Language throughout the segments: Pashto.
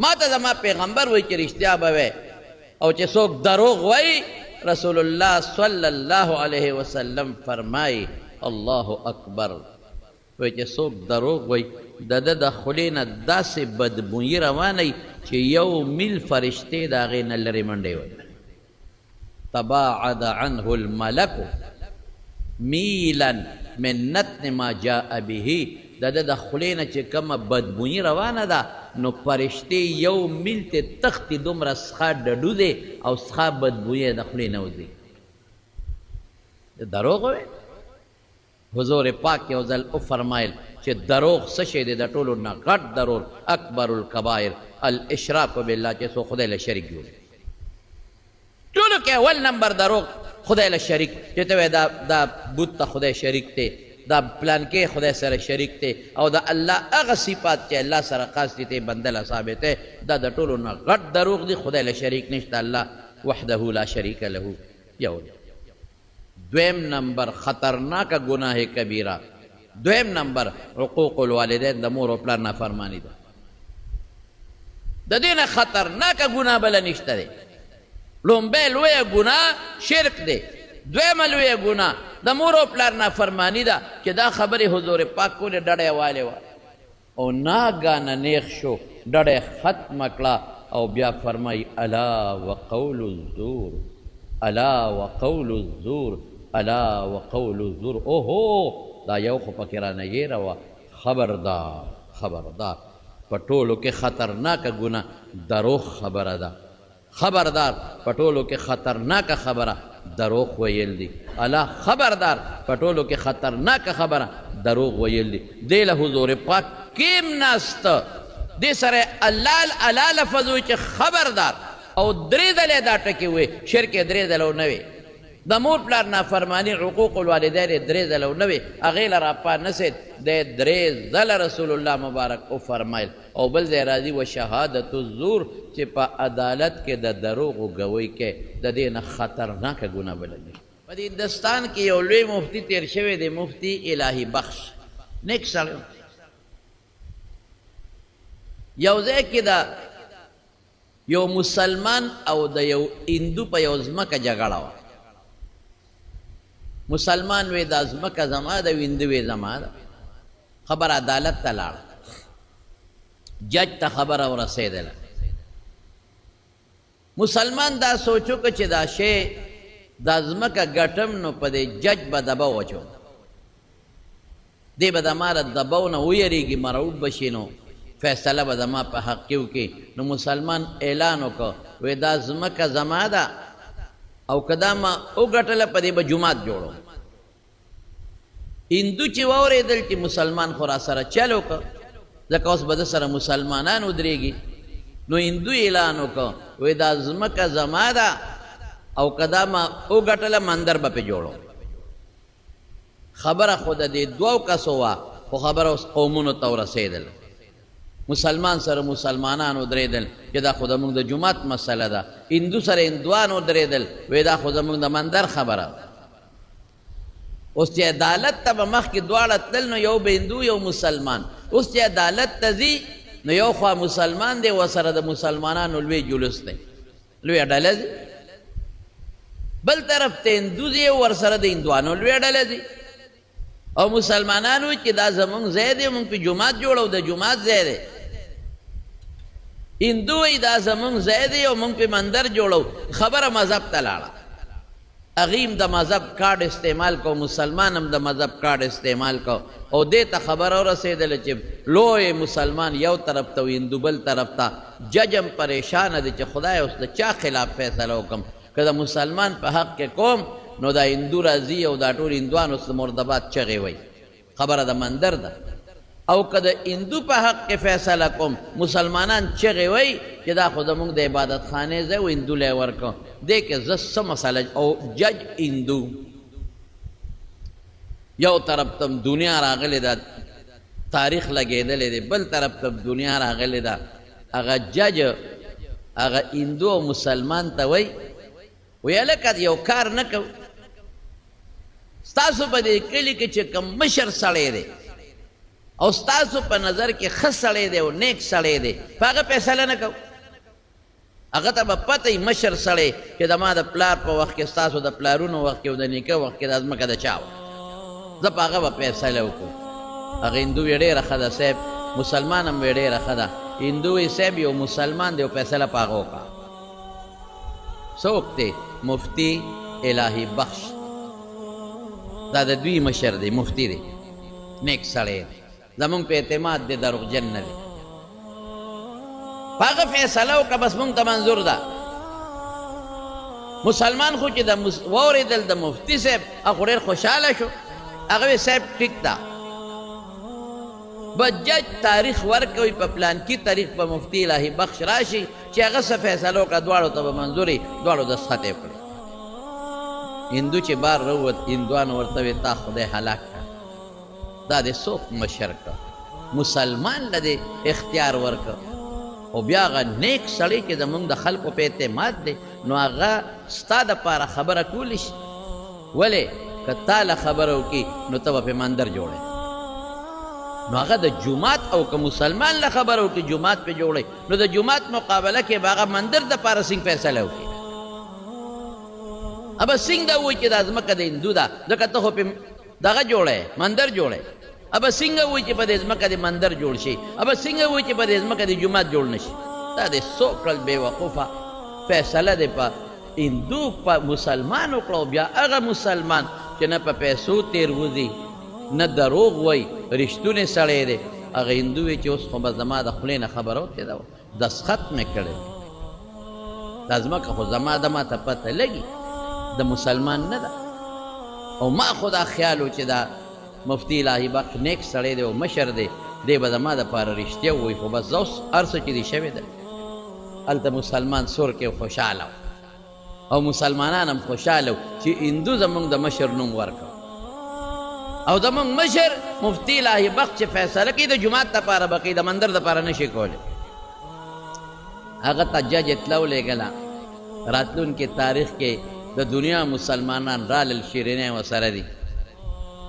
ما ته زما پیغمبر وای چې رښتیا به وای او چې څوک دروغ وای رسول الله صلی الله علیه وسلم فرمای الله اکبر وای چې څوک دروغ وای د ده د خولې نه داسې بدبویي روانه چې یو میل فرشتې د هغې نه لرې منډې وای تباعد عنه الملک میلا من نتن ما جاء به د ده د خولې نه چې کومه بدبویي روانه ده نو فرشتې یو میل ته تختې دومره څخه ډډو دی او څخه بدبویي د خولې نه وځي دروغ وی حضور پاک یو ځل وفرمایل چې دروغ څه شی دی د ټولو نه غټ دروغ اکبر الکبایر الاشراک بالله چې څوک خدای له شریک جوړي ټولو کې اول نمبر دروغ خدای له شریک چې ته وایې دا بت ته خدای شریک دی دا پلانکې خدای سره شریک دی او د الله هغه صفات چې الله سره خاص دي ته بنده له ثابت دی دا د ټولو نه غټ دروغ دی خدای له شریک نشته الله وحده لا شریک له یو دی دویم نمبر خطرناک گناہ کبیرہ دویم نمبر حقوق الوالدین د مور او پلار نافرمانی ده د دې نه خطرناک گناہ بل نشته دی لومبه لویه گناہ شرک دی دویمه لویه گناہ د مور او پلار نافرمانی ده چې دا خبرې حضور پاک کولې ډډه والې وه او ناګانه نیغ شو ډډه ختمه کړه او بیا فرمایي الا وقول الزور الا وقول الزور الا وقول الزور اوهو دا یو خو پکې رانه یېره وه خبردار خبردار په ټولو کې خطرناکه ګناه دروغ خبره ده خبردار په ټولو کې خطرناکه خبره دروغ ویل دي الله خبردار په ټولو کې خطرناکه خبره دروغ ویل دي دې له حضور پاک کیم ناسته دې سره الله لفظ وی چې خبردار او درې ځلې دا ټکي وی شرک درې ځلو نه وي د مور پلار نافرمانی حقوق الوالدین درې ځلو نه وي هغې له راپا نسید د درې ځله رسول الله مبارک وفرمایل او بل ځای راځي و شهادت الزور چې په عدالت کې د دروغو ګوی کې د دې نه خطرناکه ګناه بلل په دې هندوستان کې یو لوی مفتی تیر شوی دی مفتی الهي بخش نیک سړی یو ځای کې د یو مسلمان او د یو هندو په یو ځمکه جګړه وه مسلمان وی دا ځمکه زما ده هندو وی زما ده خبر عدالت ته لاړه جج ته خبره ورسېدله مسلمان دا سوچو که چې دا شی دا ځمکه ګټم نو په دې جج به دبه وچو دی به د ما له دبو نه ویریږي مرعوب به شي نو فیصله به زما په حق کې وکړي نو مسلمان اعلان وکړ وی دا ځمکه زما ده او که دا ما وګټله په دې به جومات جوړو هندو چې واورېدل چې مسلمان خو را سره چل وکړه ځکه اوس به د سره مسلمانان ودرېږي نو هندو اعلان وکړه وی دا ځمکه زما ده او که دا ما وګټله مندر به پې جوړو خبره خو د دې دوو کسو وه خو خبره اوس قومونو ته ورسېدل مسلمان سره مسلمانان ودرېدل چې دا خو زموږ د جومات مسله ده هندو سره هندوان ودرېدل وی دا خو زموږ د مندر خبره اوس چې عدالت ته به مخکې دواړه تلل نو یو به هندو یو مسلمان اوس چې عدالت ته ځي نو یو خوا مسلمان دی ورسره د مسلمانانو لوی جلوس دی لویه ډله ځي بل طرف ته هندو دی ورسره د هندوانو لویه ډله ځي او مسلمانان وایي چې دا زموږ ځای دی موږ پې جومات جوړو د جومات ځای دی هندو وایي دا زموږ ځای دی او موږ پې مندر جوړو خبره مذهب ته لاړه اغیم د مذهب کارډ استعمال کو مسلمان هم د مذهب کارډ استعمال کو او دې ته خبره ورسېدله چې لوی مسلمان یو طرف ته هندو بل طرف ته جج هم پریشانه دی چې خدای اوس د چا خلاف فیصله وکړم که د مسلمان په حق کې کوم نو دا هندو راځي او دا ټول هندوان اوس د مردباد چغې وایي خبره د مندر ده او که د هندو په حق کې فیصله کوم مسلمانان چغې وایي چې دا خو زموږ د عبادت خانې ځای و هندو لی ورکړو دې کې زه څه مسله او جج هندو یو طرف ته دنیا راغلی ده تاریخ لګېدلی دی بل طرف ته دنیا راغلی ده هغه جج هغه هندو او مسلمان ته وایي وی هلکه یو کار نه کوو ستاسو په دې کلي کې چې کوم مشر سړی دی او ستاسو په نظر کې ښه سړی دی او نیک سړی دی په هغه فیصله نه کوو هغه ته به پته مشر سړی چې د ما د پلار په وخت کې ستاسو د پلارونو وخت کې او د نیکه وخت کې دا ځمکه د چا وه زه په هغه به فیصله وکړو هغه هندو یې ډېره ښه ده صاحب مسلمان هم یې ډېره ښه ده هندو یې صاحب یو مسلمان دی او فیصله په هغه وکړه څوک دی مفتی الهي بخش دا د دوی مشر دی مفتی دی نیک سړی دی زمونږ په اعتماد دی دروغجن نه دی په هغه فیصله وکړه بس مونږ ته منظور ده مسلمان خو چې واورېدل د مفتی صاحب هغه ډېر خوشحاله شو هغه وی صاحب ټیک ده به جج تاریخ ورکوي په پلانکي تاریخ په مفتی الهي بخش راشي چې هغه څه فیصله وکړه دواړو ته به منظور وي دواړو دستخط یې کړی هندو چې بار راووت هندوانو ورته وی تا خدای هلاک کړه دا دې څوک مشر کړه مسلمان له دې اختیار ورکړه او بیا هغه نیک سړی چې زمونږ د خلکو په اعتماد دی نو هغه ستا دپاره خبره کولی شي ولې که تا له خبره وکړي نو ته به پې مندر جوړی نو هغه د جومات او که مسلمان له خبره وکړي جومات پې جوړی نو د جومات مقابله کې به هغه مندر دپاره څنګه فیصله وکړي ابه څنګه وایي چې دا ځمکه د هندو ده ځکه ته خو پې دغه جوړی مندر جوړی ابه څنګه وایي چې په دې ځمکه د مندر جوړ شي ابه څنګه وایي چې په دې ځمکه د جومات جوړ نه شي دا د څو کړل بېوقوفه فیصله دی په هندو په مسلمان وکړه بیا هغه مسلمان چې نه په پیسو تیر وځي نه دروغ وایي رښتونی سړی دی هغه هندو وی چې اوس خو به زما د خولې نه خبره وکړې ده دستخط مې کړی دا ځمکه خو زما ده ما ته پته لګي د مسلمان نه ده او ما خو دا خیال و چې دا مفتی الهي بخش نیک سړی دی او مشر دی دی به زما دپاره رښتیا ووایي خو بس زه اوس هر څه چې دي شوې ده هلته مسلمان سور کې خوشحاله او مسلمانان هم خوشحاله چې هندو زمونږ د مشر نوم ورکړ او زمونږ مشر مفتی الهي بخش چې فیصله کوي د جومات دپاره به کوي د مندر دپاره نه شي کولی هغه ته جج اطلاع ولېږله راتلونکي تاریخ کې د دنیا مسلمانان رالل شیرینۍ ورسره دي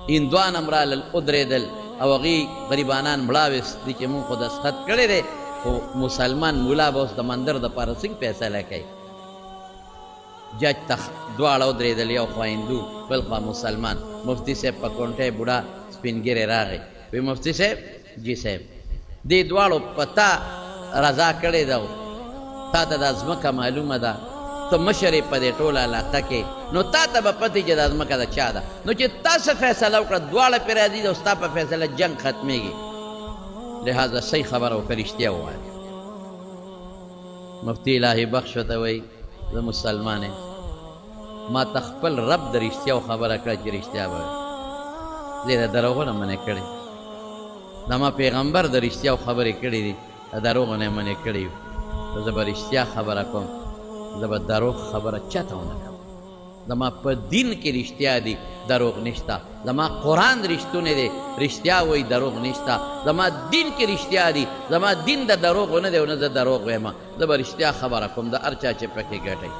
هندوان هم رالل ودرېدل او هغوی غریبانان مړاوست دي چې مونږ خو دستخط کړی دی خو مسلمان ملا به اوس د مندر دپاره څنګه فیصله کوي جج ته دواړه ودرېدل یو خوا هندو بل خوا مسلمان مفتی صاحب په کونټۍ بوډا سپین ږیری راغی وی مفتی صاحب جی صاحب دې دواړو په تا رضا کړې ده تا ته دا ځمکه معلومه ده ته مشر یې په دې ټوله علاقه کې نو تا ته به پته چې دا ځمکه د چا ده نو چې تا څه فیصله وکړه دواړه پرې راضي ده او ستا په فیصله جنګ ختمېږي لہذا صحیح خبره وکړه رښتیا ووایه مفتی الهي بخش ورته وایي زه مسلمان یم ما ته خپل رب د رښتیاو خبره کړه چې رښتیا به زه د دروغو نه منې کړې دا ما پیغمبر د رښتیاو خبرې کړې دي د دروغو نه یې منې کړې زه به رښتیا خبره کوم زه به دروغ خبره چاته ونه کوم زما په دین کې رښتیا دي دروغ نشته زما قرآن رښتونی دی رښتیا وایي دروغ نشته زما دین کې رښتیا دي زما دین د دروغو نه دی او نه زه دروغ وایم زه به رښتیا خبره کوم د هر چا چې پکې ګټئ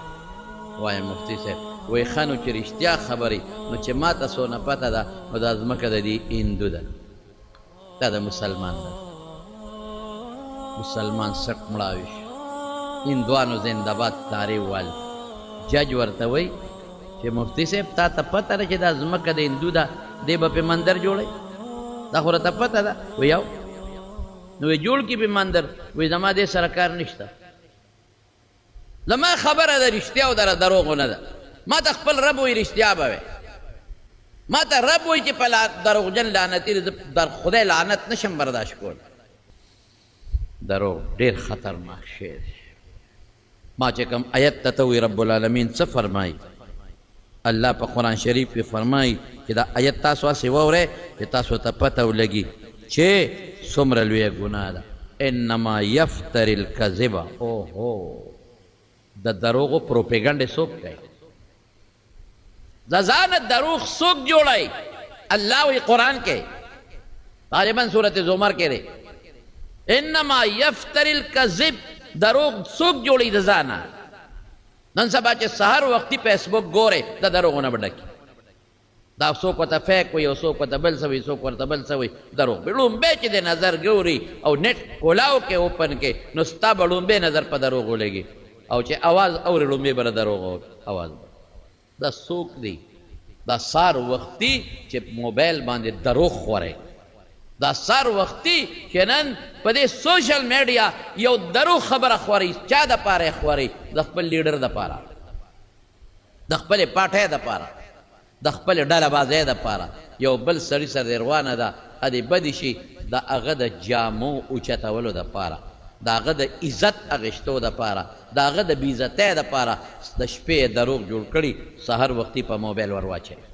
وایم مفتی صاحب وایي ښه نو چې رښتیا خبرې نو چې ما ته څونه پته ده نو دا ځمکه د دې هندو ده دا د مسلمان ده مسلمان سټ مړاوي شو هندوانو زنده‌باد نارې وویل جج ورته وایي چې مفتی صاحب تا ته پته ده چې دا ځمکه د هندو ده دی به پې مندر جوړوي دا خو راته پته ده وی یو نو وی جوړ کړي پې مندر وی زما دې سره کار نشته زما خبره ده رښتیا او در دروغو نه ده ما ته خپل رب وی رښتیا به وی ما ته رب وی چې په دروغجن لعنتي در خدای لعنت نشم برداشت کول دروغ ډېر خطرناک شی دی ما چې کوم آیت ته ته وی رب العالمین څه فرمایي الله په قرآن شریف کې فرمایي چې دا آیت تاسو هسې واورئ چې تاسو ته پته ولګي چې څومره لویه ګناه ده انما یفتری الکذب اوهو د دروغو پروپیګنډې څوک کوي د ځانه دروغ څوک جوړوي الله وی قرآن کې غالبا صورت زمر کې دی انما یفتری الکذب دروغ څوک جوړي د ځانه نن سبا چې سهار وختي فیسبوک ګورې د دروغو نه به ډکي دا څوک ورته فیک وي او څوک ورته بل څه وي څوک ورته بل څه وي دروغ به لومبی چې د نظر ګوري او نیټ کولاو کې اوپن کې نو ستا به لومبی نظر په دروغ ولګي او چې اواز اورې لومبی به دروغ اواز دا څوک دی دا سار وختي چې موبایل باندې دروغ خورئ دا سار وختي چې نن په دې سوشل میډیا یو دروغ خبره خورئ چا دپاره یې خورئ د خپل لیډر دپاره د خپلې پاټۍ دپاره د خپلې ډله بازۍ دپاره یو بل سړي سره روانه ده ادې بدې شي د هغه د جامو اوچتولو دپاره د هغه د عزت اخیستو دپاره د هغه د بېعزتۍ دپاره د شپې دروغ جوړ کړي سحر وختي په موبایل ور واچوي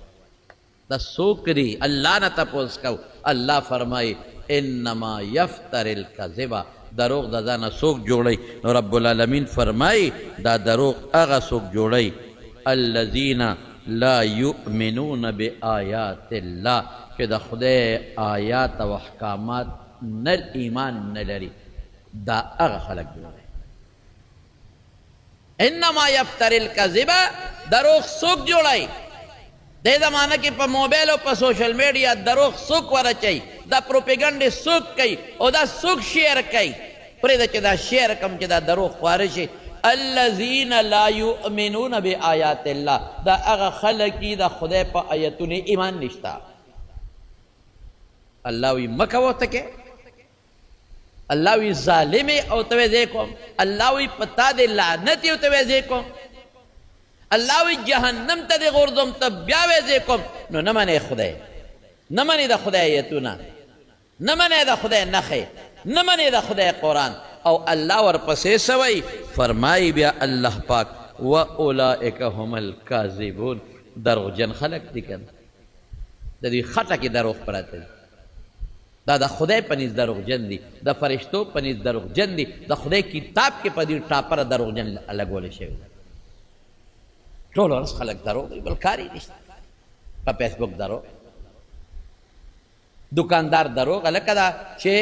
دا څوک دی الله نه تپوس کو الله فرمایي انما یفتر الکذبه دروغ د ځانه څوک جوړوي نو رب العالمین فرمایي دا دروغ هغه څوک جوړوي الذین لا یؤمنون بآیات الله چې د خدای آیات او احکامات نه ایمان نه لري دا هغه خلک جوړوي انما یفتر الکذبه دروغ څوک جوړوي دې زمانه کې په موبایل او په سوشل میډیا دروغ څوک ورچوي دا پروپیګنډې څوک کوي او دا څوک شیر کوي پرېږده چې دا شیر کم چې دا دروغ خواره شي الذین لا یؤمنون بآیات الله دا هغه خلک دي د خدای په آیتونو ایمان نشته الله وی مه کوه ته کې الله وی ظالمې او ته وی ځای کوم الله وی په تا دې لعنت یې او ته وی ځای کوم الله وی جهنم ته دې غورځوم ته بیا وی ځای کوم نو نه منې خدای نه منې د خدای آیتونه نه منې د خدای نښې نه منې د خدای قرآن او الله ورپسې سوی فرمایي بیا الله پاک و اولئک هم الکاذبون دروغجن خلق دي کنه د دې خټه کې دروغ پراته دي دا د خدای په نس دروغجن دي د فرشتو په نس دروغجن دي د خدای کتاب کې په دې ټاپره دروغجن لګولی شوي ټول ورځ خلک دروغ دي بل کار یې نشته په فیسبوک دروغ دکاندار دروغ هلکه دا چې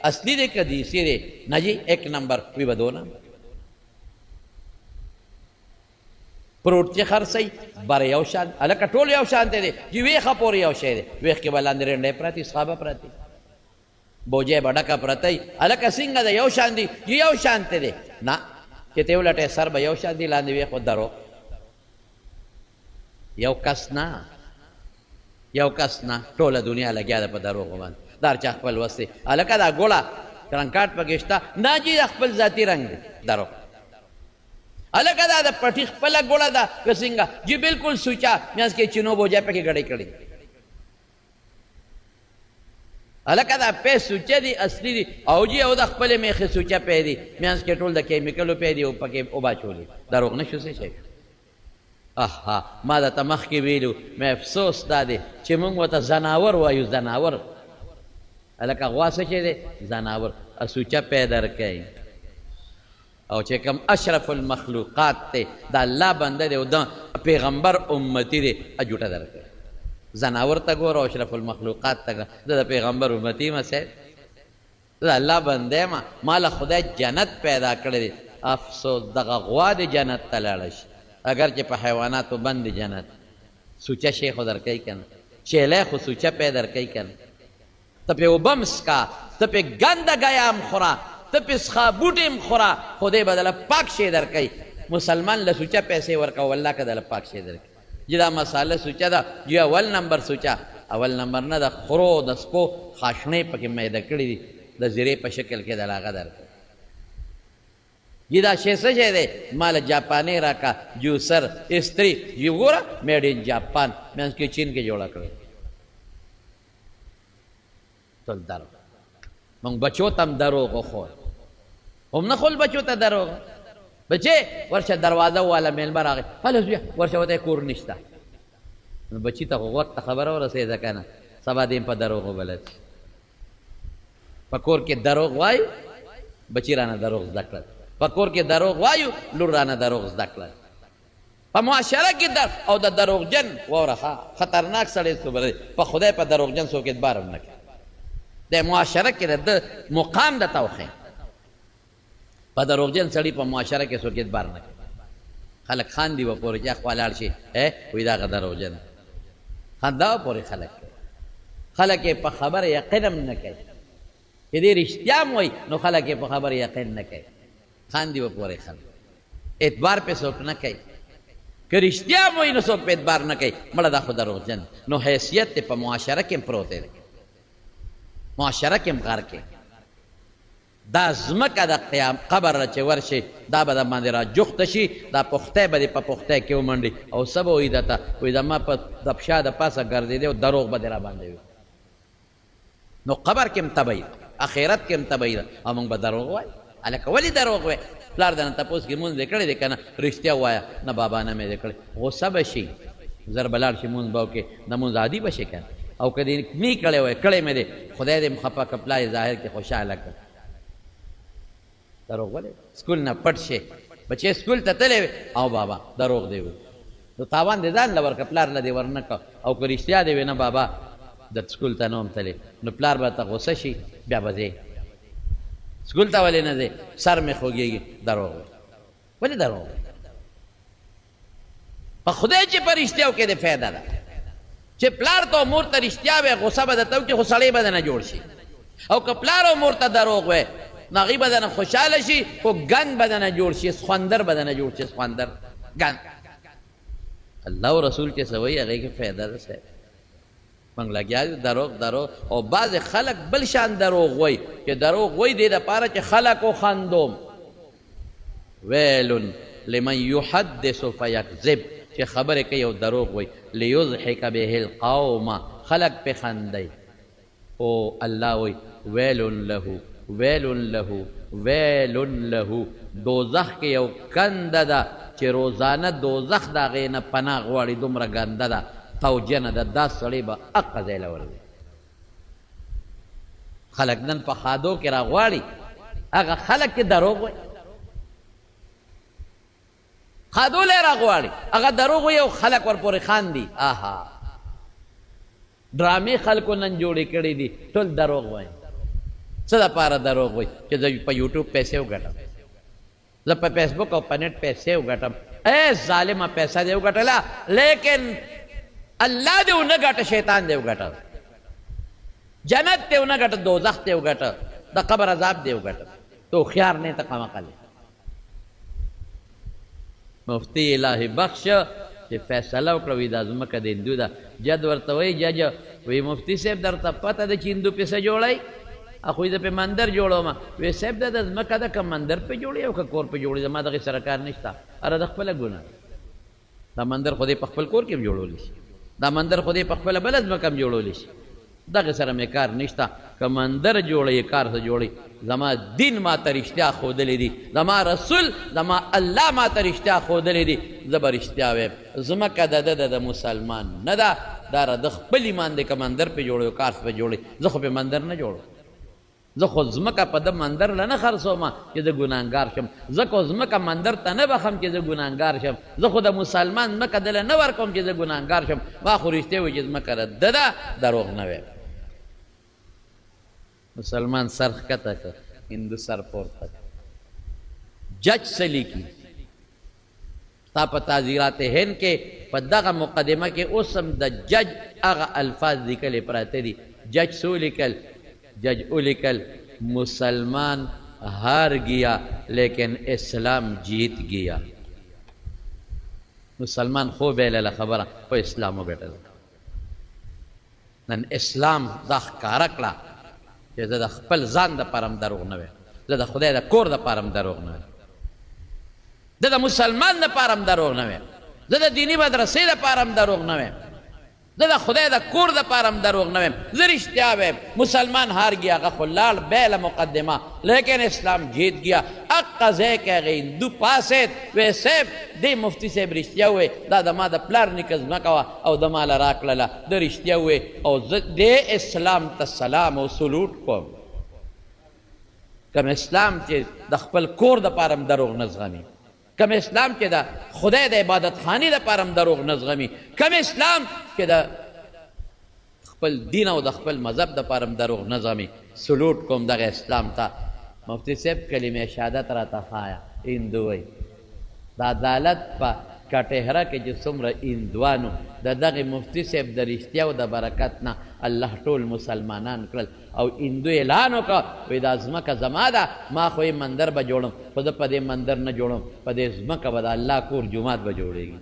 اصلی دے کدی سیرے نا جی ایک نمبر وی بدو نا پروٹ چی خرسی بر یو شان الکا ٹول یو شان تے دے جی ویخا پوری یو شای دے ویخ کے بالاندے رنڈے پراتی صحابہ پراتی بوجے بڑکا پراتی الکا سنگا دے یو شان دی جی یو شان تے دے نا چی تیو لٹے سر با یو شان دی لاندے ویخو درو یو کس نا ټوله دنیا لګیا ده په دروغو باندې دار چا خپل وسې هلکه دا ګوړه رنګکاټ پکې شته نه جي د خپل ذاتي رنګ دی دروغ هلکه دا د پټي خپله ګوړه ده که څنګه جي بلکل سوچا میانځ کې چینو بوجا پکې ګډۍ کړي هلکه دا پی سوچه دي اصلي دي او جي او د خپلې میخې سوچه پی دي میانځ کې ټول د کیمیکلو پی دي او پکې وباچولي دروغ نه شو څه شی اها ما درته مخکې ویلو مې افسوس دا دی چې موږ ورته زناور وایو زناور هلکه غوا څه شی دی زناور سوچه پی درکوي او چې کوم اشرف المخلوقات دی د الله بنده دی او د پیغمبر امتی دی جوټه درکوي زناور ته ګوره او اشرف المخلوقات ته ګوره د پیغمبر امتی یم صاحب د الله بنده یم ما له خدای جنت پیدا کړی دی افسوس دغه غوا د جنت ته لاړه شي اگر چې په حیواناتو بند جنت سوچه شی خو درکوي که نه چیلی خو سوچه پی درکوي که نه ته پې اوبه مسکه ته پې ګنده ګیام خوره ته پې څښه بوټې خوره خدای به دله پاک شی درکوي مسلمان له سوچه پیسې ورکوه والله که دله پاک شی درکوي جی دا مساله سوچه ده جی اول نمبر سوچه اول نمبر نه د خرو د سپو خاشنې پکې میده کړي دي د زیرې په شکل کې دله هغه درکوي جی دا شی څه شی دی مال جاپانی راکا جوسر استری جی وګوره میډ ان جاپان منځ کې چین کې جوړه کړې ټول دروغ موږ بچو ته هم دروغ وښول هم نه ښول بچو ته دروغ بچې ورشه دروازه والا میلمه راغی هله زویه ورشه ورته کور نشته نو بچي ته خو وخته خبره ورسېده که نه سبا دې په دروغو بلد شي په کور کې دروغ وایو بچي رانه دروغ زده کړل په کور کې دروغ وایو لور رانه دروغ زده کړل په معاشره کې او د دروغجن واوره خطرناک سړی څومره دی په خدای په دروغجن څوک اعتبار هم نه کوي د معاشره کې د مقام د توخی په دروغجن سړي په معاشره کې څوک اعتبار نه کوي خلک خاندي به پورې چې خوا لاړ شي وایي دا هغه دروغجن خندا پورې خلک یې په خبره یقین هم نه کوي چې دې رښتیا م وایي نو خلک یې په خبره یقین نه کوي خاندي به پورې خلک اعتبار پې څوک نه کوي که رښتیا م وایي نو څوک په اعتبار نه کوي مړه دا خو دروغجن نو حیثیت یې په معاشره کې هم پروت دی معاشره کې هم غر کې دا ځمکه د قیام قبر چې ورشي دا به د باندې را جوخته شي دا پختی به دې په پختی کې ومنډي او څه به وایي درته وایي زما په د پښا د پاسه ګرځېدی او دروغ به دې را باندې وي نو قبر کې هم تبعی ده اخرت کې هم تبعی ده او موږ به دروغ وایو هلکه ولې دروغ وایي پلار د نه تپوس کې مونځ دې کړی دی که نه رښتیا ووایه نه بابا نه مې دې کړی غصه به شي زر به لاړ شي مونځ به وکړې د مونځ عادي به شي که نه او که دې نه کړی وای کړی مې دی خدای دې م خفه که پلار یې ظاهر کې خوشحاله کړ دروغ ولې سکول نه پټ شي بچې سکول ته تللی وې او بابا دروغ دی وي نو تاوان دې ځان له ورکړه پلار له دې ورنه کړه او که رښتیا دې وې نه بابا د سکول ته نه وم تللی نو پلار به ته غصه شي بیا به ځې سکول ته ولې نه ځې سر مې خوږېږي دروغ وایي ولې دروغ وایي په خدای چې په رښتیاو کې دې فایده ده چې پلار ته او مور ته رښتیا وایي غصه به درته وکړي خو سړی به نه جوړ شي او که پلار او مور ته دروغ وایي نو هغوی به دنه خوشحاله شي خو ګند به دنه جوړ شي سخوندر به دنه جوړ شي سخوندر ګند الله او رسول چې څه وایي هغې کې فایده ده صاحب موږ لګیا یو دروغ او بعضې خلک بل شان دروغ وایي چې دروغ وایي دې دپاره چې خلک وخندوم ویل لمن یحدث فیکذب چې خبرې کوي او دروغ وایي لیضحک به القوم خلک پې خندی او الله وایي ویل له دوزخ کې یو کنده ده چې روزانه دوزخ د هغې نه پناه غواړي دومره ګنده ده توجنه ده دا سړی به اقه ځای له ورځي خلک نن په خادو کې راغواړي هغه خلک کې دروغ وایي خادو لی راغواړي هغه دروغ وایي او خلک ورپورې خاندي آها ډرامې خلکو نن جوړې کړي دي ټول دروغ وایي څه دپاره دروغ وایي چې زه په یوټیوب پیسې وګټم زه په فیسبوک او په نېټ پیسې وګټم ای ظالمه پیسه دې وګټله لیکن الله دې ونه ګټه شیطان دې وګټه جنت دې ونه ګټه دوزخ دې وګټه د قبر عذاب دې وګټه تو هوښیار نه ته قمقل مفتی الهي بخش چې فیصله وکړه وایي دا ځمکه د هندو ده جج ورته وایي جج وایي مفتی صاحب درته پته ده چې هندو پیسه جوړی اخوی زه پې مندر جوړوم وی صاحب دا د ځمکه ده که مندر پې جوړي او که کور پې جوړي زما دغې سره کار نشته اره د خپله ګناه دا مندر خو دې په خپل کور کې هم جوړولی شي دا مندر خو دې په خپله بله ځمکه هم جوړولی شي دغې سره مې کار نشته که مندر جوړوي کار څه جوړي زما دین ما ته رښتیا ښودلی دي زما رسول زما الله ما ته رښتیا ښودلی دي زه به رښتیا وایم ځمکه د ده د مسلمان نه ده دا د خپل ایمان دی که مندر پې جوړوي کار پې جوړي زه خو پې مندر نه جوړوم زه خو ځمکه په ده مندر له نه خرڅوم چې زه ګناهګار شم زه خو ځمکه مندر ته نه بخم چې زه ګناهګار شم زه خو د مسلمان ځمکه دله نه ورکوم چې زه ګناهګار شم ما خو رښتیا وایي چې ځمکه د ده ده دروغ نه وایم مسلمان سر ښکته کړ هندو سر پورته جج څه لیکي تا په تعزیرات هند کې په دغه مقدمه کې اوس هم د جج هغه الفاظ لیکلې پراته دي جج څه ولیکل جج اولیکل مسلمان ہار گیا لیکن اسلام جیت گیا مسلمان خو بیلله خبره په اسلام وګټل نن اسلام دا ښکاره کړه چې زه د خپل ځان دپاره هم دروغ نه وایم زه د خدای د کور دپاره هم دروغ نه وایم زه د مسلمان دپاره هم دروغ نه وایم زه د دیني مدرسې دپاره هم دروغ نه وایم زه د خدای د کور دپاره هم دروغ نه وایم زه رښتیا وایم مسلمان هار گیا هغه خو لاړ بیله مقدمه لیکن اسلام جیت گیا اقه ځای کې هغې هندو پاسېد وی صاحب دې مفتي صاحب رښتیا ووی دا د ما د پلار نیکه ځمکه وه او د ما له راکړله ده رښتیا ووی او زه دې اسلام ته سلام او سلوټ کوم کوم اسلام چې د خپل کور دپاره هم دروغ نه زغمي کم اسلام چې د خدای د عبادت خانې دپاره هم دروغ نه زغمي کم اسلام چې د خپل دین او د خپل مذهب دپاره هم دروغ نه زغمي سلوټ کوم دغه اسلام ته مفتی صاحب کلمه شهادت راته ښایه هندو وایي د عدالت په کټهره کې چې څومره هندوانو د دغه مفتي صاحب د رښتیاو د برکت نه الله ټول مسلمانان کړل او هندو اعلان وکړه وایي دا ځمکه زما ده ما خو یې مندر به جوړم خو زه په دې مندر نه جوړم په دې ځمکه به د الله کور جومات به جوړېږي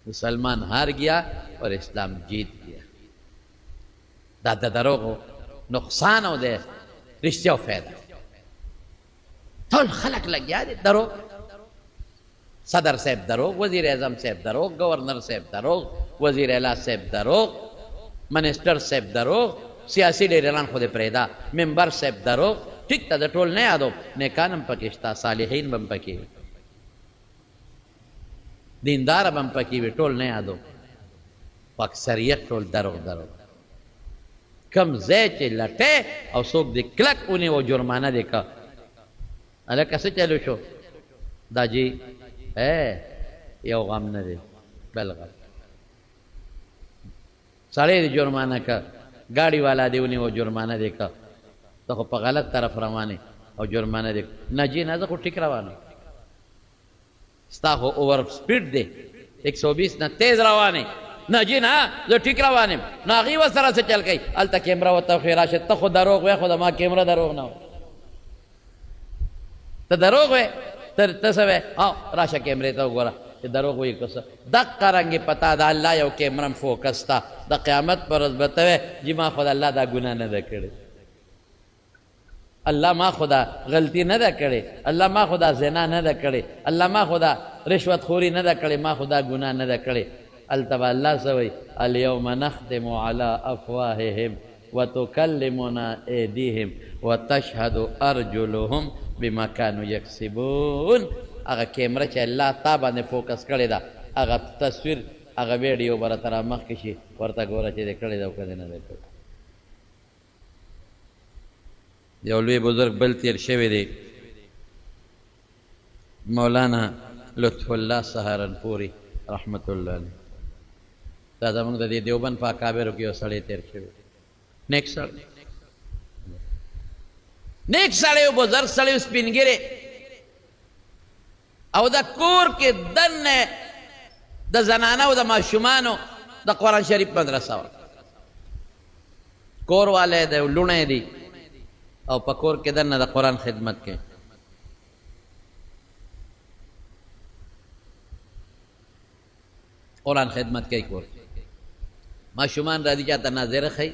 مسلمان ہار گیا اور اسلام جیت گیا دا دروغو نقصان او دے رشتہ و فائدہ ټول خلق لگیا دي دروغ صدر صاحب دروغ وزیر اعظم صاحب دروغ گورنر صاحب دروغ وزیر اعلیٰ صاحب دروغ منسٹر صاحب دروغ سیاسی ډیران خود پریدا ممبر صاحب دروغ ٹھیک تا دا ټول نه یادو نیکانم پکشتا صالحین بم پکی دیندار بم پکی وی ټول نه یادو اکثریت ټول دروغ دروغ کم ځای چې لټه او څوک د کلک اونې او جرمانه دی کا الکه څه چلو شو دا جی یو غم نه دی بل غم سړی د جرمانه کا گاڑی والا دی اونې او جرمانه دی کا ته په غلط طرف روانه او جرمانه دی نه جی نه زه خو ټیک روانه ستا خو اوور سپیډ دی 120 نه تیز روانه نه جی نه زه ټیک روانم نو هغې ورسره څه چل کوي هلته کیمره ورته وښیي راشه ته خو دروغ وایې خو د ما کیمره دروغ نه و ته دروغ وایې ته څه وایې راشه کیمرې ته وګوره چې دروغ وایي که څه دقه رنګې پتا د الله یو کیمرم فوکس ته د قیامت پر ورځ به ته وایې جي ما خو د الله دا ګناه نه ده کړې الله ما خو دا غلطي نه ده کړې الله ما خو دا زنا نه ده کړې الله ما خو دا رشوت خوري نه ده کړې ما خو دا ګناه نه ده کړې التبا الله سوي اليوم نختم على افواههم وتكلمنا ايديهم وتشهد ارجلهم بما كانوا يكسبون هغه کیمره چې الله تا باندې فوکس کړی دا هغه تصویر هغه ویډیو برته را مخکې شي ورته ګوره چې دې کړی دا او کړی نه دی کړی یو لوی بزرگ بل تیر شوی دی مولانا لطف الله سهارنپوري رحمت الله علیه دا زمونږ د دې دیوبند په اکابرو کې یو سړی تیر شوی نیک سړی و بزرگ سړی و سپینګیری او د کور کې دننه د زنانه او د ماشومانو د قرآن شریف مدرسه وه کور والی دی لوڼی دی او په کور کې دننه د قرآن خدمت کوي قرآن خدمت کوي کور ماشومان راځي چاته ناظره ښیي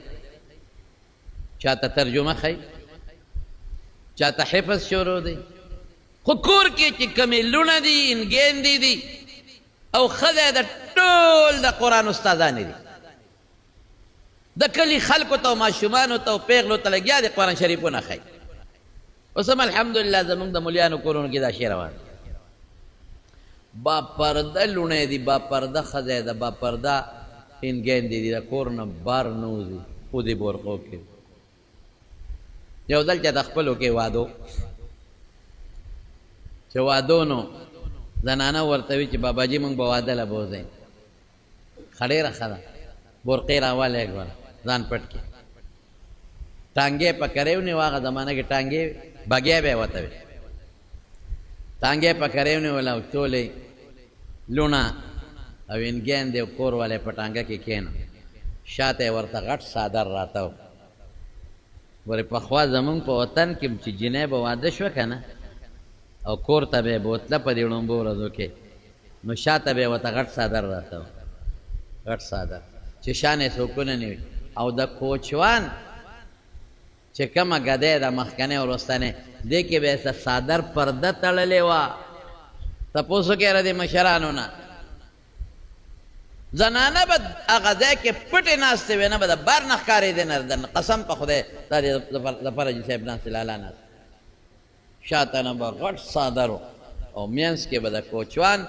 چاته ترجمه ښیي چاته حفظ شروع دی خو کور کې چې کمې لوڼه دي انګیندې دي او ښځه د ټول د قرآن استادانې دي د کلي خلکو ته او ماشومانو ته او پیغلو ته لګیا دي قرآن شریفونه ښیي اوس هم الحمدلله زمونږ د ملیانو کورونو کې دا شی روان با پرده لوڼې دي با پرده ښځه ده با پرده انګیندې دي د کور نه بار نه وځي خو دې بورقو کې یو ځل چې د خپلو کې وادو چې وادو نو زنانه ورته وي چې باباجي موږ به واده له بوځئ ښه ډېره ښه ده بورقې راوالی ګوره ځان پټ کړي ټانګې په کرې ونیو هغه زمانه کې ټانګې بګیا به یې ورته وي ټانګې په کرې ونیول او ټولې لوڼه او انګیندې او کور والی په ټانګه کې کښېنه شاته یې ورته غټ څادر راته و ورې پخوا زمونږ په وطن کې چې جینۍ به واده شوه که نه او کور ته به یې بوتله په دې ړومبو ورځو کې نو شاته به یې ورته غټ څادر راته و غټ څادر چې شان یې څوکونه نه وي او د کوچوان چې کومه ګدۍ ده مخکنۍ او وروستنۍ دې کې به یې څادر پرده تړلې وه تپوس وکړه د مشرانو نه زنانه به هغه ځای کې پټې ناستې وې نه به د بار نه ښکارېدې نه قسم په خدای دا د ظفر حاجي صاحب ناستې لالا ناست شاته نه به غټ څادر او منځ کې به د کوچوان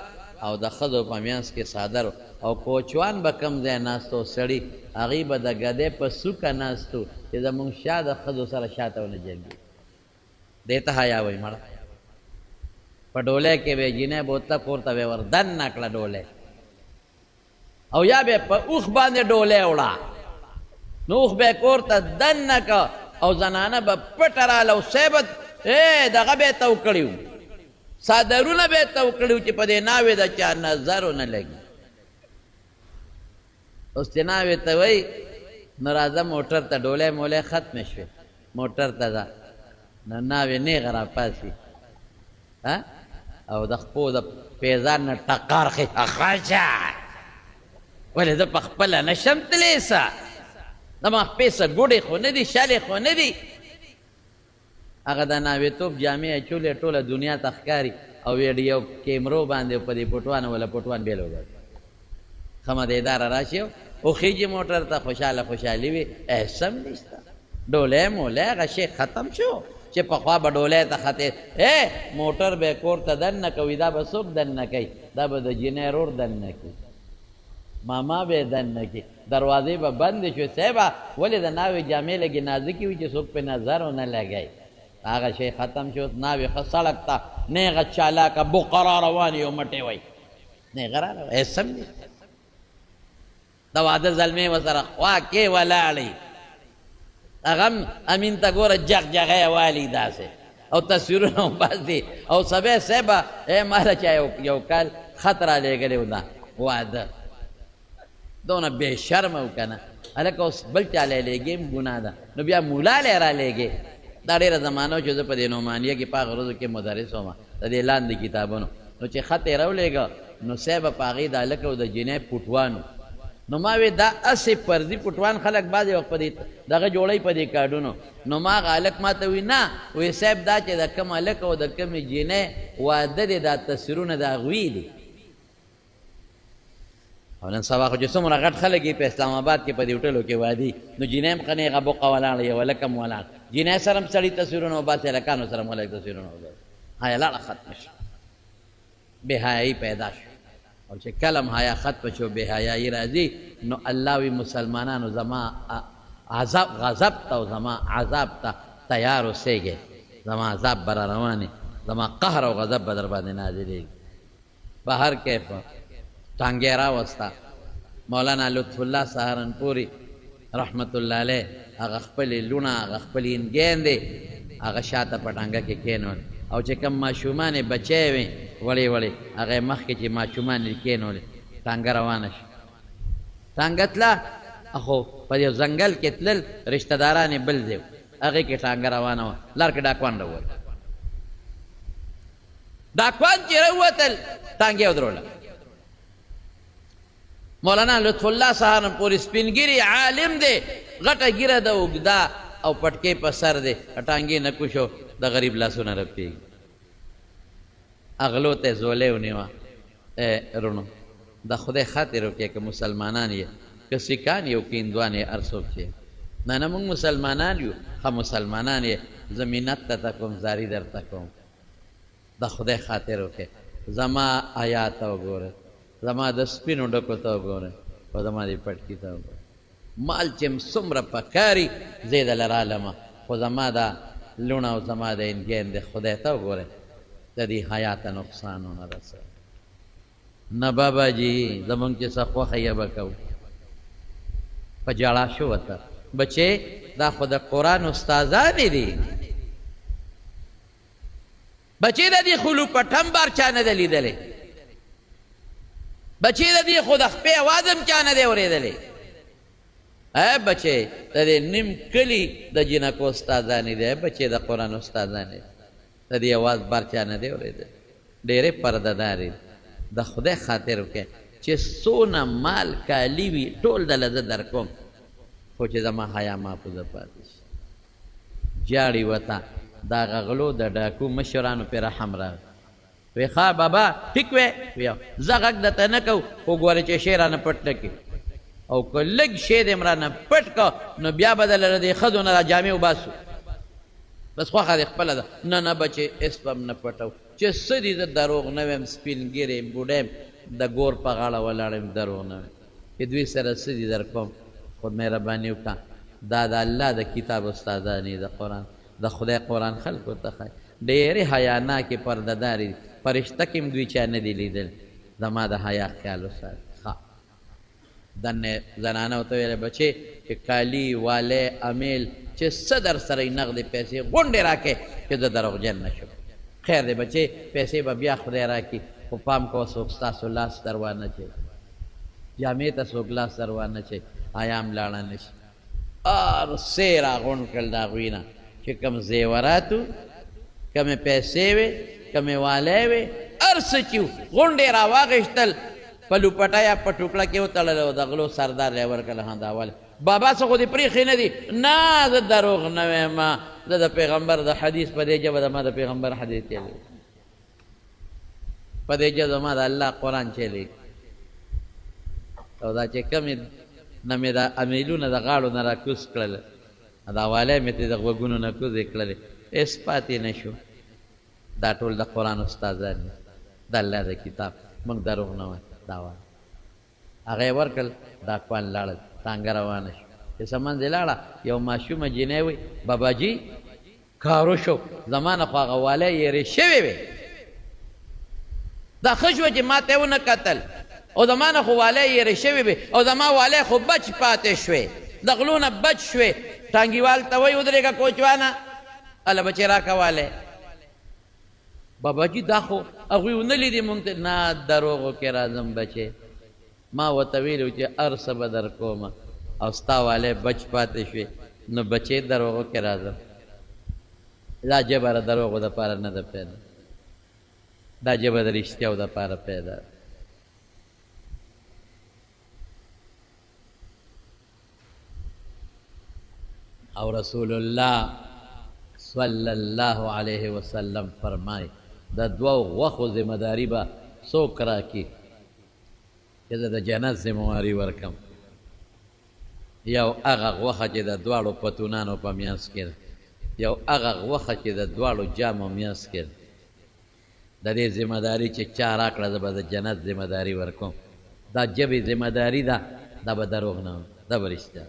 او د ښځو په منځ کې څادر او کوچوان به کوم ځای ناست و سړي هغې به د ګدۍ په څوکه ناست و چې زمونږ شا د ښځو سره شاته ونه جنګي دې ته حیا وایي مړه په ډولۍ کې به یې جینۍ بوتله کور ته به یې ور دننه کړه ډولۍ او یا به په اوښ باندې ډولۍ وړه نو اوښ به یې کور ته دننه که او زنانه به پټه راله او صیبت دغه به یې تو کړي وو څادرونه به یې تو کړي وو چې په دې ناوې د چا نظر ونه لګي. اوس چې ناوې ته وایي نو راځه موټر ته ډولۍ مولۍ ختمې شوې موټر ته ځه نو ناوې نیغه راپاسي او د خپو د پیزان نه ټقار خي اخراجه ولې زه په خپله نشم تللی سه زما خپې څه ګوډې خو نه دي شلې خو نه دي. هغه د ناوېتوب جامې اچولې ټوله دنیا ته ښکاري او ویډیو کیمرو باندې په دې پټوان ولا پټوان بیل وګړي ښه مدیداره راشي او خیجي موټر ته خوشحاله خوشحالي وي احسم نشته ډولۍ مولۍ هغه شی ختم شو چې پخوا به ډولۍ ته ختې موټر به کور ته دننه کوي دا به څوک دننه کوي دا به د جینۍ رور دننه کوي ماما به دننه کوي دروازې به بندې شوې صاحبه ولې د ناوې جامې لږې نازکې وي چې څوک پې نظر ونه لګوي هغه شی ختم شو ناوې ښه سړک ته نیغه چالاکه بقرا روان یو مټې وی نیغه را روان هېڅ هم نشته د واده زلمې ورسره خوا کې ولاړې هغه هم امین ته ګوره جغجغی والي داسې او تصویرونه هم باسي او سبی صاحبه ماله چا یو کال خط را لېږلی و دا واده دونه بې شرمه و که نه هلکه اوس بل چا لی لېږې ګناه ده نو بیا مولا لی را لېږې دا ډېره زمانه و چې زه په دې نعمانیه کې په هغه ورځو کې مدرس وم د دې لاندې کتابونو نو چې خط یې راولېږه نو صاحبه په هغې د هلک او د جینۍ پټوان نو ما وی دا اسې فرضي پټوان خلک بعضې وخت په دې دغه جوړی په دې کارډونو نو ما هغه هلک ما ته وی نه وی صاحب دا چې د کوم هلک او د کومې جینۍ واده دی دا تصویرونه د هغوی دي او نن سبا خو چې څومره غټ خلک یې په اسلام آباد کې په دې هوټلو کې وادي نو جینۍ هم ښه نیغه بوقه ولاړه یو هلک هم ولاړ جینۍ سره هم سړي تصویرونه وباسي هلکانو سره هم هلک تصویرونه وباسي حیا لاړه ختمه شوه بې حیایي پیدا شوه او چې کله هم حیا ختمه شو بې حیایي راځي نو الله وی مسلمانانو زما غضب ته او زما عذاب ته تیار اوسېږئ زما عذاب به را روانې زما قهر او غضب به در باندې نازلېږي په هر کیف ټانګې راوسته مولانا لطف الله سهارنپوري رحمت الله علیه هغه خپلې لوڼه هغه خپلې انګیندې هغه شاته په ټانګه کې کېنول او چې کوم ماشومان یې بچی وې وړې وړې هغه یې مخکې چې ماشومان یې کېنولې ټانګه روانه شوه ټانګه تله خو په یو ځنګل کې تلل رشته داران یې بل ځای و هغې کې ټانګه روانه وه لار کې ډاکوان راووتل ډاکوان چې راووتل ټانګې ودروله مولانا لطف الله سهارنپوري سپینګیري عالم دی غټه ګیره ده اوږده او پټکې په سر دی ټانګې نه کوشو د غریب لاسونه رپېږي اغلو ته زولې ونیوه رونو د خدای خاطر وکړئ که مسلمانان یې که سیکان یو که هندوان یې هر څوک چې نه نه موږ مسلمانان یو ښه مسلمانان یې زه منت درته کوم زاري درته کوم د خدای خاطر وکړئ زما حیا ته وګورئ زما د سپینو ډکو ته وګورئ او زما دې پټکي ته وګورئ مال چې څومره پکاري زه یې دله رالمه خو زما دا لوڼه او زما د انګیندې خدای ته وګورئ د دې حیا ته نقصان ونه رسوي نه بابا جی زمونږ چې څه خوښه یې به کوو په ژړا شو ورته بچې دا خو د قرآن استادانې دي بچې د دې خو لوپټم بار چا نه دی لیدلی بچې د دې خو د خپې اواز هم چا نه دی اورېدلی بچې د دې نیم کلي د جنکو استادانې دی بچې د قرآن استادانې د دې اواز بار چا نه دی اورېدلی ډېرې پردهدارې د خدای خاطر وکړئ چې څونه مال کالي وي ټول دله زه در کوم خو چې زما حیا محفوظه پاتې شي جاړي ورته د هغه غلو د ډاکو مشرانو پې رحم راغی وی ښه بابا ټیک وی وی زه غږ درته نه کوو خو ګورې چې شی رانه پټ نه کړي او که لږ شی دې م رانه پټ که نو بیا به دله د دې ښځو نه دا جامې وباسو بس خوښه دې خپله ده نه نه بچې هېڅ به م نه پټو چې څه دي زه دروغ نه ویم سپین ګیرې یم بوډی یم د ګور په غاړه ولاړ یم دروغ نه ویم چې دوی سره څه دي در کوم خو مهرباني وکړه دا د الله د کتاب استادانې د قرآن د خدای قرآن خلکو ته ښایي ډېرې حیاناکې پردهدارې دي فرشته کې هم دوی چا نه دي لیدلی زما د حیا خیال وساتي ښه دنې زنانه ورته ویلی بچې چې کالي والی امیل چې څه در سره یې نغدې پیسې غونډې راکې چې زه دروغجن نه شم خیر دی بچې پیسې به بیا خدای راکړي خو پام کوه څوک ستاسو لاس در وانه چي جامې ته څوک لاس در وانه چي آیام لاړه نه شي هر څه راغونډ کړل د هغوی نه چې کوم زیورات وو کمې پیسې وې کمې والی وې هر څه چې وو غونډې را واخېستل په لوپټه یا په ټوکړه کې وتړل او د غلو سردار یې ورکړل ها دا والی بابا څه خو دې پرېښې نه دي نه زه دروغ نه وایم زه د پیغمبر د حدیث په دې ژبه زما د پیغمبر حدیث چلی په دې ژبه زما د الله قرآن چلی او دا چې کمې نه مې دا امیلونه د غاړو نه راکوز کړل دا والی مې ترې د غوږونو نه کوزې کړلې هېڅ پاتې نه شو دا ټول د قرآن استادان دي د الله د کتاب موږ دروغ نه وایو دا وایو هغه یې ورکړل ډاکوان لاړل ټانګه روانه شو چې سمن دې لاړه یو ماشومه جینۍ وی باباجي کارو شو زما نه خو هغه والی یېرې شوې وې دا ښه شوه چې ما ته یې ونه کتل او زما نه خو والی یېرې شوې وې او زما والی خو بچ پاتې شوې د غلو نه بچ شوې ټانګیوال ته وایي ودرېږه کوچوانه هله بچې راکه والی باباجي دا خو هغوی ونه لیدې مونږ ته نه دروغو کې راځم بچې ما ورته ویلي چې هر څه به در کومه او ستا والی بچ پاتې شوې نو بچې دروغو کې راځم دا ژبه د دروغو دپاره نه ده پیدا دا ژبه د رښتیاو دپاره پیدا ده او رسول الله صلی الله علیه وسلم فرمای د دوو غوښو ذمہ داری به څوک راکړي چې زه د جنت ذمہواري ورکم یو هغه غوښه چې د دواړو پتونانو په میانځ کې ده یو هغه غوښه چې د دواړو جامو میانځ کې ده د دې ذمہ داری چې چا راکړه زه به د جنت ذمہ داری ورکوم دا ژبې ذمہ داری ده دا به دروغ نه دا به رښتیا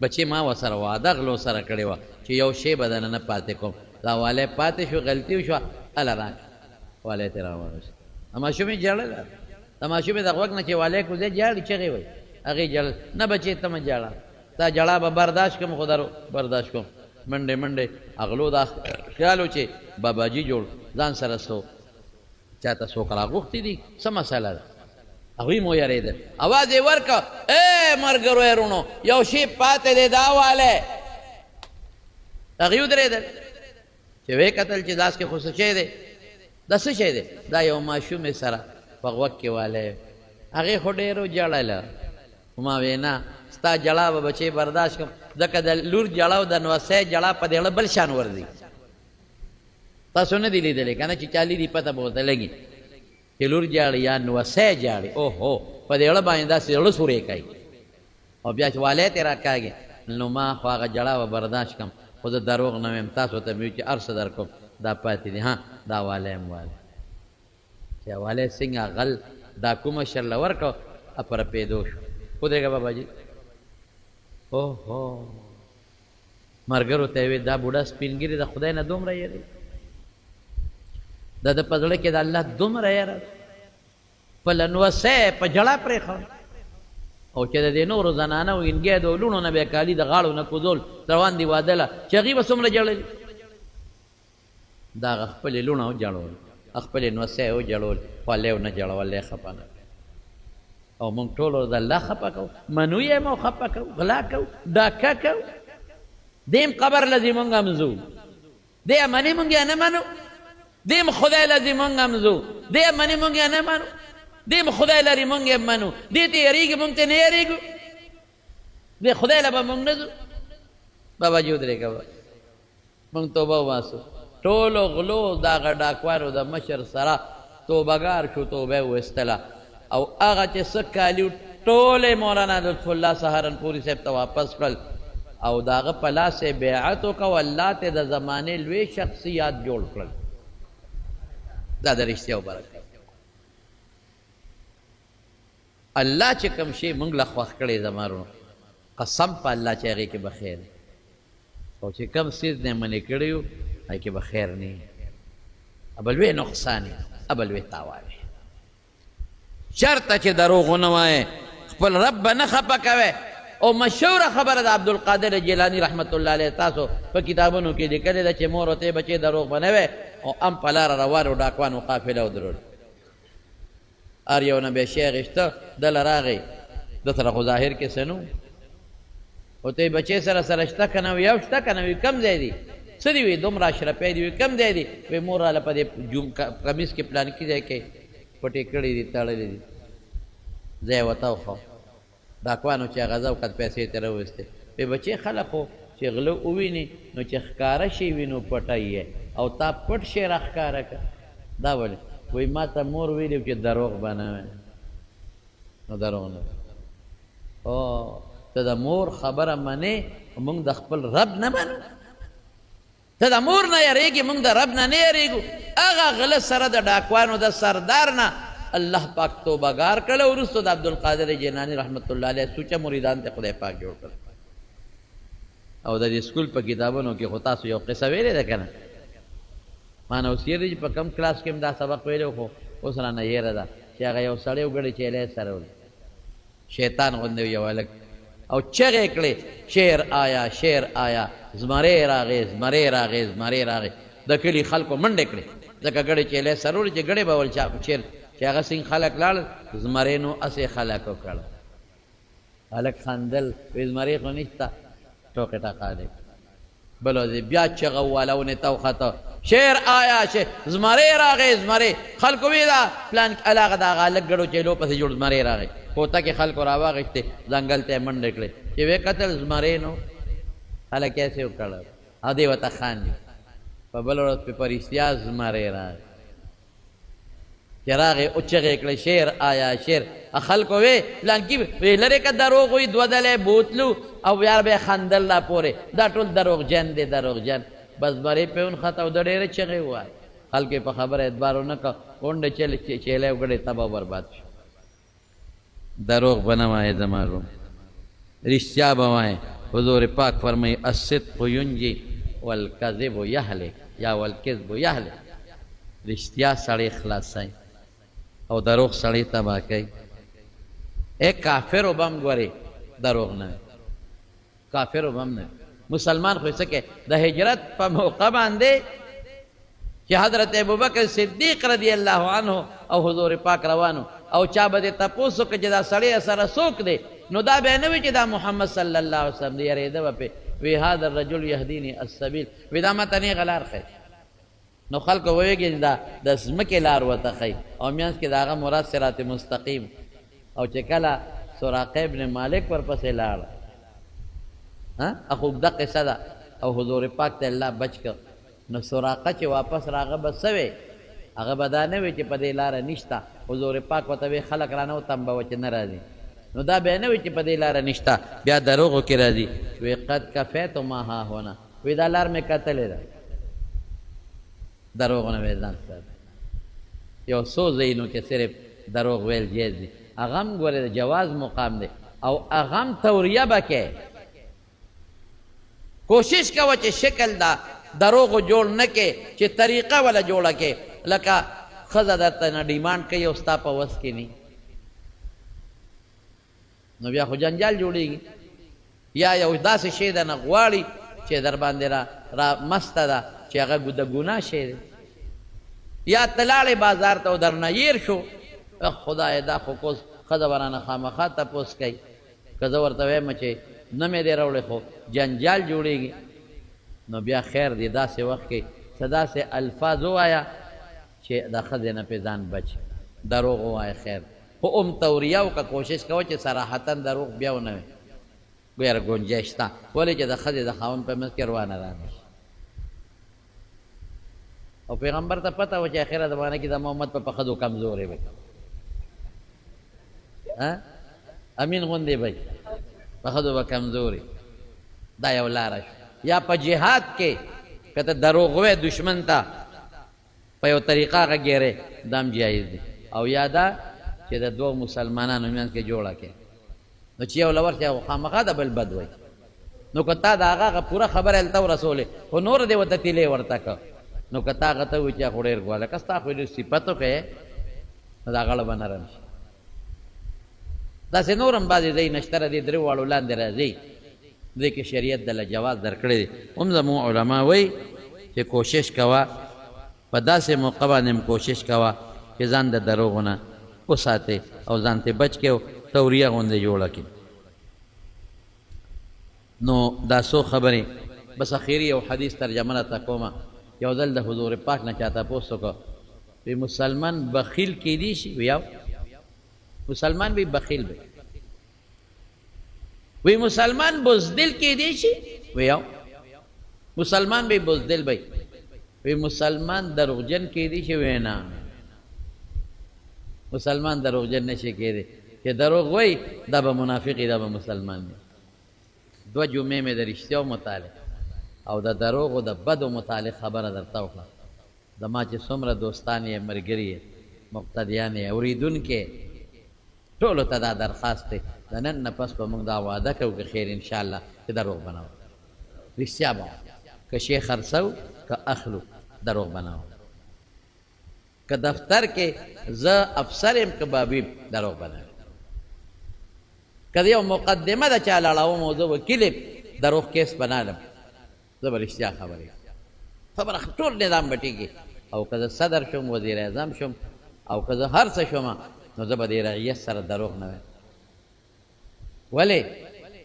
بچې ما ورسره وعده غلو سره کړې وه چې یو شی به دنه نه پاتې کوم دا والی پاتې شو غلطي وشوه هله راکړه والی ترې راوغوښته د ماشومې ژړله د ماشومې د غوږ نه چې والی کوزی جاړي چغې وایي هغې ژړل نه بچې ته مه ژاړه تا ژړا به برداشت کوم خو درو برداشت کوم منډې منډې اغلو دا خیال و چې باباجي جوړ ځان سره څو چاته څوک راغوښتي دي څه مسله ده هغوی مو یارېدل اواز یې ورکړه ای ملګرو یې یو شی پاتې دی دا والی هغوی ودرېدل چې ویې کتل چې داس کې خو څه شی دی دا څه شی دی دا یو ماشومې سره په غوږ کې والی هغې خو ډېرو ژړله خو ما وې نه ستا ژړا به بچې برداشت کړم ځکه د لور ژړا او د نوسۍ ژړا په دې بل شان ورځي تاسو نه دي لیدلی که نه چې چا لیدي پته به ورته لګي چې لور جاړي یا نوسۍ جاړي اوهو په دې اړه باندې داسې زړه سورې کوي او بیا چې والی ترې راکاږي نو ما خو هغه ژړا به برداشت کړم خو زه دروغ نه ویم تاسو ته مې وي چې هر څه در کوم دا پاتې دي ها دا والی هم والی چې والی څنګه غل دا کومه شرله ورکړه پر پیدو شو ودرېږه باباجي اوهو ملګرو ته یې ویل دا بوډا سپینګیري د خدای نه دومره یېري دا د په زړه کې د الله دومره یاره خپله نوسۍ په ژړا پرېښود او چې د دې نورو زنانو انګیا د لوڼو نه به یې کالي د غاړو نه کوزول روان دي واده له چې هغوی به څومره ژړلي دا هغه خپلې لوڼه وژړول خپلې نوسۍ وژړول خو الله یې ونه ژړول یې خفه نه او موږ ټول د الله خفه کوو منو یې مو خفه کوو غلا کوو ډاکه کوو دیم قبر لذي مونږ هم ځو دی منې مونږ یې نه منو دیم خدای لذي مونږ هم ځو دی منې مونږ یې نه منو دیم خدای لري مونږ یې منو دې ته یېرېږي مونږ ته نه یېرېږو دې خدای له به مونږ نه ځو باباجي ودرېږه مونږ توبه وباسو ټولو غلو د هغه ډاکوانو د مشر سره توبهګار شو توبه یې ویستله او هغه چې څه کالي ټولې مولانا لطف الله سهارنپوري صاحب ته واپس کړل او د هغه په لاس یې بیعت وکړه الله ته د زمانې لوی شخصیات جوړ کړل دا د رښتیاو برکت الله چې کوم شی موږ له خوښ کړی زما ورونو قسم په الله چې هغې کې به خیر او چې کوم څیز نه منې کړی یو هغې کې به خیر نه وي ابه لوی نقصان یې ابه لوی تاوان یې شرطه چې دروغ ونه وایې خپل رب به نه خفه کوې او مشهوره خبره د عبدالقادر جیلانی رحمت الله علیه تاسو په کتابونو کې لیکلې ده چې مور ورته بچې دروغ به نه وی او ام په لاره روانو ډاکوانو قافله ودرول هر یو نه به شیخ اشته دله راغی د سره خو ظاهر کې څه نه او ته بچې سره سره شته که نه وي یو شته که نه وي کم ځای دی څه دي وي دومره اشرفی دي وي کم ځای دی وایي مور راله په دې کمیس کې پلانکي ځای کې پټې کړي دي تړلې دي ځای ورته وښو ډاکوانو چې هغه ځه وکړ پیسې ترې راوستې وایي بچې خلک خو چې غله وویني نو چې ښکاره شي وي نو پټی یې او تا پټ شی راښکاره کړه دا ولې وایي ما ته مور ویلي چې دروغ به نه وی نو دروغ نه او ته د مور خبره منې موږ د خپل رب نه منو ته د مور نه یریږي موږ د رب نه نه یریږو هغه غله سره د ډاکوانو د سردار نه الله پاک توبهګار کړه وروسته د عبدالقادر جیلاني رحمت الله علیه سوچه مریدان ته خدای پاک جوړ کړ او د دې سکول په کتابونو کې خو تاسو یو قصه ویلې ده که نه ما نه اوس یېرې چې په کم کلاس کې هم دا سبق ویلی خو اوس رانه یېره ده چې هغه یو سړی وګړی چیلی سره ول شیطان غوندې یو هلک او چغې کړې شعر آیا شعر آیا زمرې راغې زمرې راغې زمرې راغې د کلي خلکو منډې کړې ځکه ګړی چیلی سره ول چې ګړی به ول چیر چې هغه څنګه خلک لاړل زمرې نو اسې خلک وکړل هلک خندل وایي زمرې خو نشته ټوکې ټاقا دی بل ورځ بیا چغه وواله ونې ته وخته شعر آیا چې زمرې راغې زمرې خلکو وی دا پلان علاقه د هغه هلک ګړو چیلو پسې جوړ زمرې راغې کوته کې خلکو راواغېستې ځنګل ته یې منډې کړې چې ویې کتل زمرې نو هلک یې وکړه او دی ورته خاندي په بله ورځ پې په رښتیا زمرې راغې چې راغې او چغې کړې شعر آیا شعر خلکو وی پلانکي وی لرې که دروغ وي دوه دلی بوتلو او بیا به یې خندل لا پورې دا ټول دروغجن دی دروغجن بس زمرې پې ونښته او د ډېرې چغې ووایه خلکو یې په خبره اعتبار ونه کړه غونډه چیلی وګړی تباه برباد شو دروغ به نه وایې زما روم رښتیا به وایې حضور پاک فرمایي الصدق ینجي والکذب یهلک یا والکذب یهلک رښتیا سړی خلاصوي او دروغ سړی تباه کوي ای کافر به هم ګورې دروغ نه وي کافر به هم نه مسلمان خو څه کوي د هجرت په موقع باندې چې حضرت ابوبکر صدیق رضی الله عنه او حضور پاک روانو او چا به دې تپوس وکړه چې دا سړی سره څوک دی نو دا به نه وي چې دا محمد صلی الله علیه وسلم دی یارېده به پې وی هذا الرجل یهدیني السبیل وی دا ماته نیغه لار ښیي نو خلکو ویږي دا د ځمکې لار ورته ښیي او میانځ کې د هغه مراد صراط مستقیم او چې کله سراقه ابن مالک ورپسې لاړه اخو اوږده قصه ده او حضور پاک ته الله بچ کړ نو سراقه چې واپس راغه به څه وی هغه به دا نه وي چې په دې لاره نشته حضور پاک ورته وی خلک رانه وتمبوه چې نه راځي نو دا بیا نه وي چې په دې لاره نشته بیا دروغو کې راځي وی قد کفیت ما ها هونه وی دا لار مې کتلې ده دروغ نه وی ځان سره یو څو ځایونو کې صرف دروغ ویل جایز دي هغه هم ګورې د جواز مقام دی او هغه هم توریه به کې کوشش کوه چې شکل دا دروغو جوړ نه کې چې طریقه ولا جوړه کې لکه ښځه درته نه ډیمانډ کوي او ستا په وس کې نه نو بیا خو جنجال جوړېږي یا یو داسې شی ده نه غواړي چې در باندې را مسته ده چې هغه د ګناه شی دی یا ته لاړې بازار ته او درنه یېر شو خدای دا خو کوز ښځه به رانه خامخا تپوس کوي که زه ورته وایم چې نه مې دی راوړی خو جنجال جوړېږي نو بیا خیر دی داسې وخت کې څه داسې الفاظ ووایه چې د ښځې نه پې ځان بچ دروغ ووایه خیر خو ام توریه وکړه کوشش کوه چې صراحتا دروغ بیا ونه وي ګویره ګنجایش شته ولې چې د ښځې د خاوند په منځ کې روانه رانه شي او پیغمبر ته پته وه چې اخره زمانه کې د محمد په ښځو کمزورې وي امین غوندې به په ښځو به کمزورې دا یو لاره شو یا په جهاد کې که ته دروغ وی دشمن ته په یو طریقه غږېرې دا هم جایز دی او یا دا چې د دوه مسلمانانو منځ کې جوړه کې نو چې یو له ورته خامخا د بل بد وایي نو که تا د هغه پوره خبره هلته ورسولې خو نور دې ورته تیلې ورته که نو که تا هغه ته وایي چې خو ډېر ګواله که ستا خو ډېر صفت وکړې نو دا غاړه به نرم شي داسې نور هم بعضې ځای نشته د دې درې واړو لاندې راځي دې کې شریعت دله جواز درکړی دی هم زموږ علما وایي چې کوشش کوه په داسې موقع باندې هم کوشش کوه چې ځان د دروغو نه وساتې او ځان ته بچ کې او توریه غوندې جوړه کړي. نو دا څو خبرې بس اخیری یو حدیث ترجمه راته کومه. یو ځل د حضور پاک نه چا تپوس وکړ وی مسلمان بخیل کیدی شي؟ وی مسلمان بھی بخیل بھی. وی مسلمان بزدل کیدی شي؟ وی مسلمان بھی بزدل بھی. وی مسلمان دروغجن کیدی شي؟ وی نه مسلمان دروغجن نشي کېدی. چې دروغ وای دا به منافقي دا به مسلمان دی. دوه جمعې مې د رښتیاو متعلق او د دروغو د بدو متعلق خبره درته وکړه. زما چې څومره دوستان یې ملګري یې مقتدیان یې اورېدونکي ټولو ته دا درخواست دی د نن نه پس به موږ دا وعده کوو که خیر انشاءالله چې دروغ به نه وایو. رښتیا به که شی خرڅو که اخلو دروغ به نه وایو. که دفتر کې زه افسر یم که بابیم دروغ به نه وایو. که د یو مقدمه د چا لړوم او زه وکیل یم دروغ کیس به نه لم. زه به رښتیا خبرې خبره ټول نظام به ټیږي. او که زه صدر شم وزیر اعظم شم او که زه هر څه شم نو زه به د رعیت سره دروغ نه وایم. ولې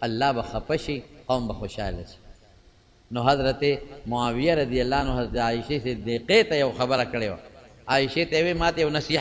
الله به خفه شي قوم به خوشحاله شي. نو حضرت معاویه رضی الله عنه حضرت عایشې صدیقې ته یو خبره کړې وه. عایشې ته یې ویې ما ته یو نصیحت